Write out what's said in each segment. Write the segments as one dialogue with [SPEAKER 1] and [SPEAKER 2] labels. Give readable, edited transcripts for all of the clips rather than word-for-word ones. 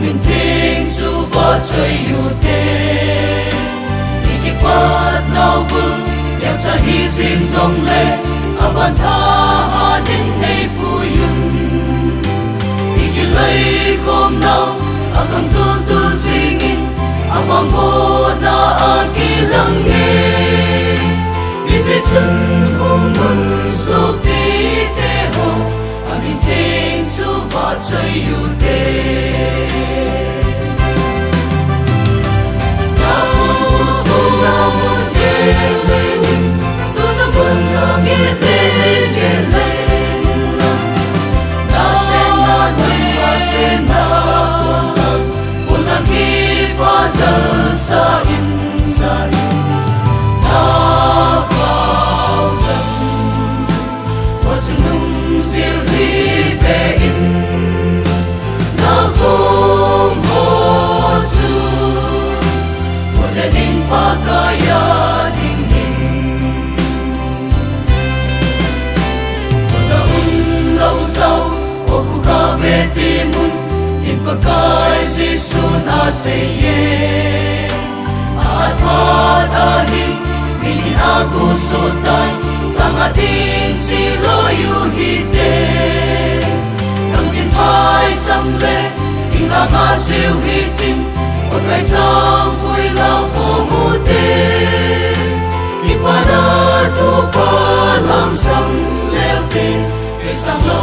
[SPEAKER 1] Amin thing chu va chơi yu te Iki pat nau bu Yang cha hi zim zong le Aban tha ha ding nei pu yun Iki lay kom nau Akang tu singin Awang bo na aki lang nghe Isi chun hong mun so pi te ho Amin thing chu va chơi yu te Pakai Jisun aseye Athat ahi Minin aku sotai Sangatin silo yu hite Kamtin pai cham le Ting la nga chiu hitim Pakai cham vui lao ko mu te Ipana tu pa lang sam leo te Isang lo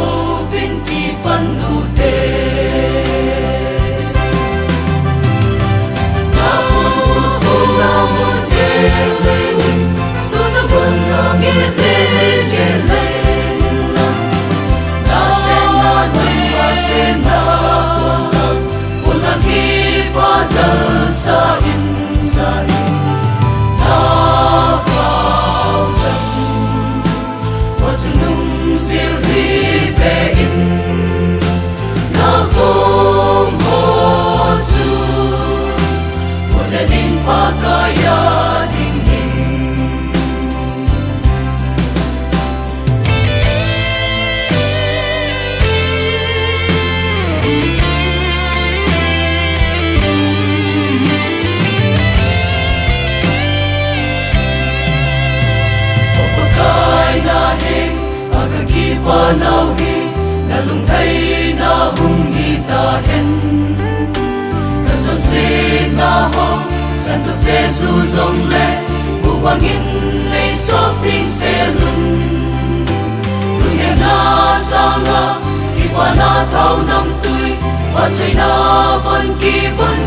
[SPEAKER 1] vin ki pan nu te Nau hi na lung thai na hung hi ta hen kan son se na ho san tu Jesu zong le bu bang in nei sop ting se lun lung he na sanga ki pa na thau nam tui pa chai na von ki bun